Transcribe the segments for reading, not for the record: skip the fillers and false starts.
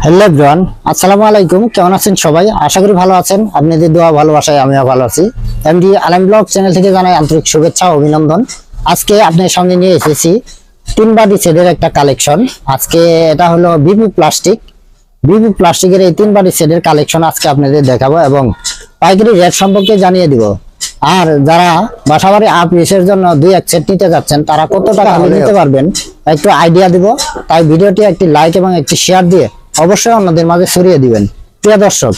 Hello everyone, আসসালামু আলাইকুম। কেমন আছেন সবাই? আশা করি ভালো আছেন। আপনাদের দোয়া ভালোবাসায় আমিও ভালো আছি। এমডি আলম ব্লগ চ্যানেল থেকে জানাই আন্তরিক শুভেচ্ছা ও অভিনন্দন। আজকে আপনাদের সামনে নিয়ে এসেছি তিন বাটি সেটের একটা কালেকশন। আজকে এটা হলো বিপি প্লাস্টিকের এই তিন বাটি সেটের কালেকশন আজকে আপনাদের দেখাবো এবং পাইকারি রেট সম্পর্কে জানিয়ে দিব। আর যারা বাসাবাড়ি পিসের জন্য দুই এক সেট নিতে যাচ্ছেন তারা কত টাকা হলে নিতে পারবেন একটু আইডিয়া দিব। তাই ভিডিওটি একটি লাইক এবং একটি শেয়ার দিয়ে অবশ্যই অন্যদের মাঝে ছড়িয়ে দিবেন। প্রিয় দর্শক,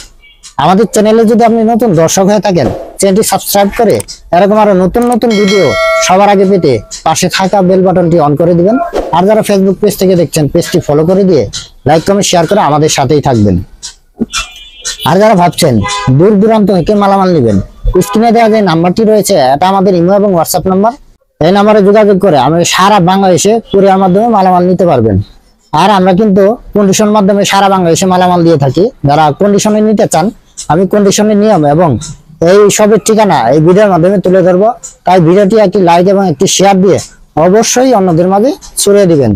আমাদের চ্যানেলে যদি আপনি নতুন দর্শক হয়ে থাকেন, চ্যানেলটি সাবস্ক্রাইব করে এরকম আরো নতুন নতুন ভিডিও সবার আগে পেতে পাশে থাকা বেল বাটনটি অন করে দিবেন। আর যারা ফেসবুক পেজ থেকে দেখছেন, পেজটি ফলো করে দিয়ে লাইক কমেন্ট শেয়ার করে আমাদের সাথেই থাকবেন। আর যারা ভাবছেন দূর দূরান্ত থেকে মালামাল নেবেন, স্ক্রিনে দেওয়া যে নাম্বারটি রয়েছে এটা আমাদের ইমো এবং হোয়াটসঅ্যাপ নাম্বার। এই নাম্বারে যোগাযোগ করে আমি সারা বাংলাদেশে কুরিয়ার মাধ্যমে মালামাল নিতে পারবেন। আর আমরা কিন্তু কন্ডিশন মাধ্যমে সারা বাংলাদেশে মালামাল দিয়ে থাকি। যারা কন্ডিশনে নিতে চান, আমি কন্ডিশনের নিয়ম এবং এই সবের ঠিকানা এই ভিডিওর মাধ্যমে তুলে ধরবো। তাই ভিডিওটি একটি লাইক এবং একটি শেয়ার দিয়ে অবশ্যই অন্যদের মাঝে ছড়িয়ে দিবেন।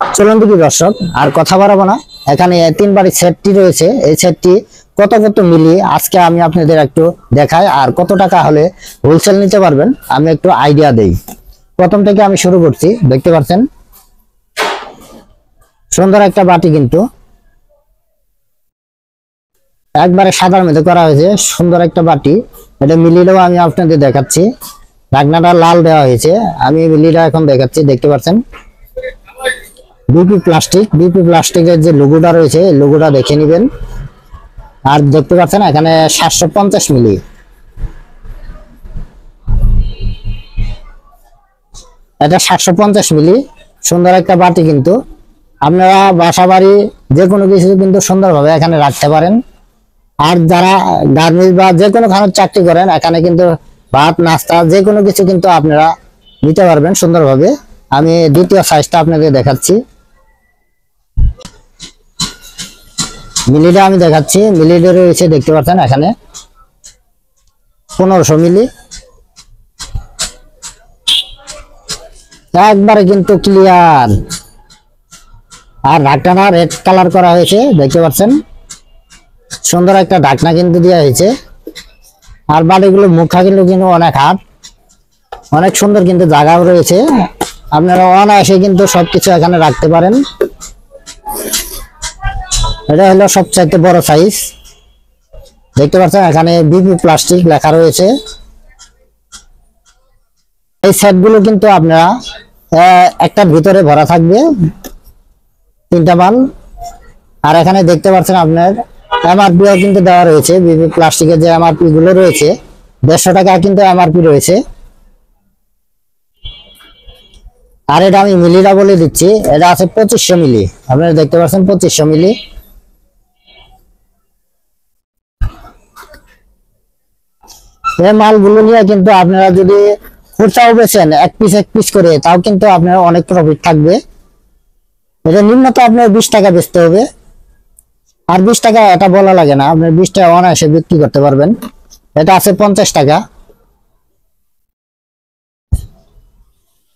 চলুন দেখি দর্শক, আর কথা বাড়াবো না। এখানে তিন বাড়ির সেটটি রয়েছে। এই সেটটি কত মিলিয়ে আজকে আমি আপনাদের একটু দেখাই, আর কত টাকা হলে হোলসেল নিতে পারবেন আমি একটু আইডিয়া দেই। প্রথম থেকে আমি শুরু করছি। দেখতে পাচ্ছেন সুন্দর একটা বাটি, কিন্তু একবারে সাদার মধ্যে করা হয়েছে। সুন্দর একটা বাটি, এটা মিলিলেও আমি আপনাদের দেখাচ্ছি। ঢাকনাটা লাল দেওয়া হয়েছে, আমি মিলিটা এখন দেখাচ্ছি। দেখতে পাচ্ছেন বিপি প্লাস্টিকের যে লোগোটা রয়েছে এই লোগোটা দেখে নেবেন। আর দেখতে পাচ্ছেন এখানে 750 মিলি, এটা 750 মিলি। সুন্দর একটা বাটি, কিন্তু আপনারা বাসা বাড়ি যে কোনো কিছু কিন্তু সুন্দরভাবে এখানে রাখতে পারেন। আর যারা গার্মেন্টস বা যে কোনো খানের চাকরি করেন, এখানে কিন্তু ভাত নাস্তা যে কোনো কিছু কিন্তু আপনারা নিতে পারবেন সুন্দরভাবে। আমি দ্বিতীয় সাইজটা আপনাদের দেখাচ্ছি। মিলিটা আমি দেখাচ্ছি। মিলিটা রয়েছে দেখতে পাচ্ছেন এখানে 1500 মিলি, একবারে কিন্তু ক্লিয়ার। আর ঢাকনা রেড কালার করা হয়েছে, দেখতে পাচ্ছেন সুন্দর একটা ঢাকনা কিন্তু দেওয়া হয়েছে। আর বাড়িগুলো মুখা কিন্তু অনেক হাট, অনেক সুন্দর কিন্তু জায়গাও রয়েছে। আপনারা অনায়াসে কিন্তু সবকিছু এখানে রাখতে পারেন। এটা হলো সবচাইতে বড় সাইজ। দেখতে পাচ্ছেন এখানে বিপি প্লাস্টিক লেখা রয়েছে। এই সেটগুলো কিন্তু আপনারা একটার ভিতরে ভরা থাকবে 3টা মাল। আর এখানে দেখতে পাচ্ছেন আপনার এমআরপিও কিন্তু দেওয়া রয়েছে। বিপি প্লাস্টিকের যে এমআরপি গুলো রয়েছে 150 টাকা কিন্তু এমআরপি রয়েছে। আর এটা আমি মিলিটা বলে দিচ্ছি, এটা আছে 2500 মিলি। আপনারা দেখতে পাচ্ছেন 2500 মিলি। এই মালগুলো নিয়ে কিন্তু আপনারা যদি খুচরাও বেচেন এক পিস করে, তাও কিন্তু আপনার অনেক প্রফিট থাকবে। এটা নিম্নত আপনার 20 টাকা বেচতে হবে। আর 20 টাকা এটা বলা লাগে না, আপনি 20 টাকা অনায়াসে বিক্রি করতে পারবেন। এটা আছে 50 টাকা।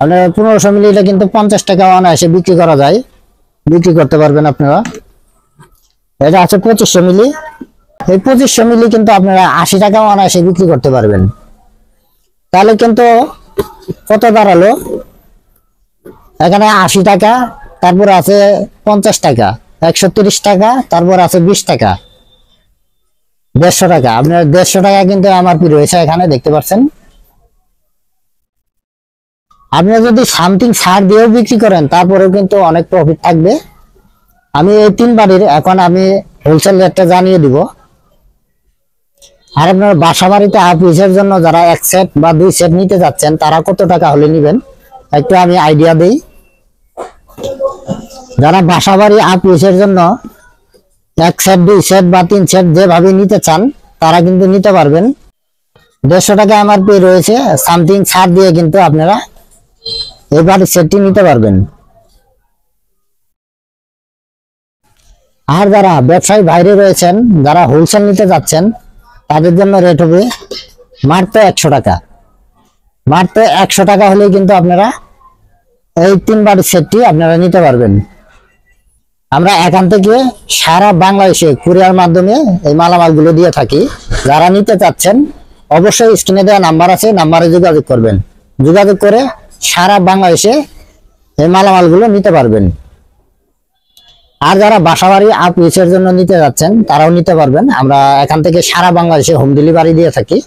আপনার 1500 মিলি এটা কিন্তু 50 টাকা অনায়াসে বিক্রি করা যায়, বিক্রি করতে পারবেন আপনারা। এটা আছে 2500 মিলি। এই 2500 মিলি কিন্তু আপনারা 80 টাকা অনায়াসে বিক্রি করতে পারবেন। তাহলে কিন্তু কত দাঁড়ালো? এখানে 80 টাকা, তারপর আছে 50 টাকা, 130 টাকা, তারপর আছে 20 টাকা, 150 টাকা। আপনার 150 টাকা কিন্তু এমআরপি রয়েছে এখানে, দেখতে পাচ্ছেন। আপনি যদি সামথিং ছাড় দিয়েও বিক্রি করেন তারপরেও কিন্তু অনেক প্রফিট থাকবে। আমি এই তিন বাড়ির এখন আমি হোলসেল রেটটা জানিয়ে দিব। আর আপনার বাসা বাড়িতে পিসের জন্য যারা এক সেট বা 2 সেট নিতে যাচ্ছেন তারা কত টাকা হলে নেবেন একটু আমি আইডিয়া দেই। যারা বাসা বাড়ি পিসের জন্য 1 সেট 2 সেট বা 3 সেট যেভাবে নিতে চান তারা কিন্তু নিতে পারবেন। 150 টাকা এমআরপি রয়েছে, সামথিং ছাড় দিয়ে কিন্তু আপনারা এই বাড়ির সেটটি নিতে পারবেন। আর যারা ব্যবসায়ী বাইরে রয়েছেন, যারা হোলসেল নিতে যাচ্ছেন, তাদের জন্য রেট হবে মাত্র 100 টাকা। মাত্র 100 টাকা হলেই কিন্তু আপনারা এই তিন বাড়ির সেটটি আপনারা নিতে পারবেন। আমরা এখান থেকে সারা বাংলাদেশে কুরিয়ার মাধ্যমে এই মালামালগুলো দিয়ে থাকি। যারা নিতে চাচ্ছেন অবশ্যই স্ক্রিনে দেওয়া নাম্বার আছে, নাম্বারে যোগাযোগ করবেন। যোগাযোগ করে সারা বাংলাদেশে এই মালামালগুলো নিতে পারবেন। আর যারা বাসাবাড়ি আপলিসের জন্য নিতে যাচ্ছেন তারাও নিতে পারবেন। আমরা এখান থেকে সারা বাংলাদেশে হোম ডেলিভারি দিয়ে থাকি।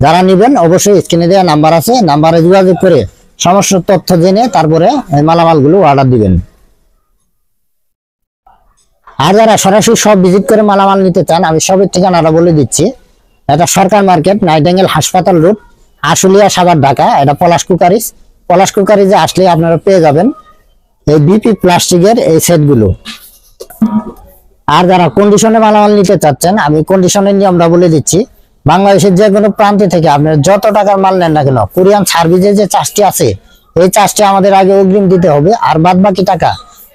যারা নেবেন অবশ্যই স্ক্রিনে দেওয়া নাম্বার আছে, নাম্বারে যোগাযোগ করে সমস্ত তথ্য জেনে তারপরে এই মালামালগুলো অর্ডার দিবেন। আর যারা সরাসরি সব ভিজিট করে মালামাল নিতে চান, আমি সবের ঠিকানাটা বলে দিচ্ছি। এটা সরকার মার্কেট, নাইটিঙ্গেল হাসপাতাল রোড, আশুলিয়া, সাভার, ঢাকা। এটা পলাশ কুকারিজ। পলাশ কুকারিজে আসলে আপনারা পেয়ে যাবেন এই বিপি প্লাস্টিকের এই সেটগুলো। আর যারা কন্ডিশনে মালামাল নিতে চাচ্ছেন, আমি কন্ডিশনের নিয়মটা বলে দিচ্ছি। বাংলাদেশের যে কোনো প্রান্তে থেকে আপনার যত টাকার মাল নেন না কেন, কোরিয়ান সার্ভিসের যে চার্জটি আছে এই চার্জটি আমাদের আগে অগ্রিম দিতে হবে। আর বাদ বাকি টাকা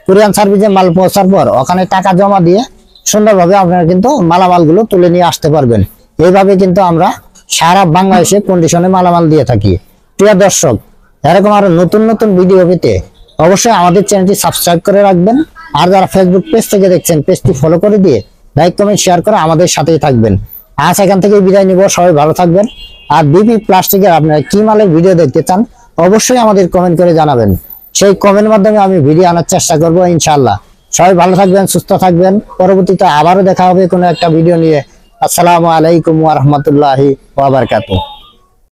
কোরিয়ান সার্ভিসে মাল পৌঁছার পর ওখানে টাকা জমা দিয়ে সুন্দরভাবে আপনারা কিন্তু মালামালগুলো তুলে নিয়ে আসতে পারবেন। এইভাবে কিন্তু আমরা সারা বাংলাদেশে কন্ডিশনে মালামাল দিয়ে থাকি। প্রিয় দর্শক, এরকম আরো নতুন নতুন ভিডিও পেতে অবশ্যই আমাদের চ্যানেলটি সাবস্ক্রাইব করে রাখবেন। আর যারা ফেসবুক পেজ থেকে দেখছেন, পেজটি ফলো করে দিয়ে লাইক, কমেন্ট, শেয়ার করে আমাদের সাথেই থাকবেন। আজ এখান থেকে বিদায় নিব। সবাই ভালো থাকবেন। আর বিপি প্লাস্টিকের আপনারা কি মালের ভিডিও দেখতে চান অবশ্যই আমাদের কমেন্ট করে জানাবেন। সেই কমেন্টের মাধ্যমে আমি ভিডিও আনার চেষ্টা করব ইনশাআল্লাহ। সবাই ভালো থাকবেন, সুস্থ থাকবেন। পরবর্তীতে আবারও দেখা হবে কোনো একটা ভিডিও নিয়ে। আসসালামু আলাইকুম ওয়া রাহমাতুল্লাহি ওয়া বারাকাতুহু।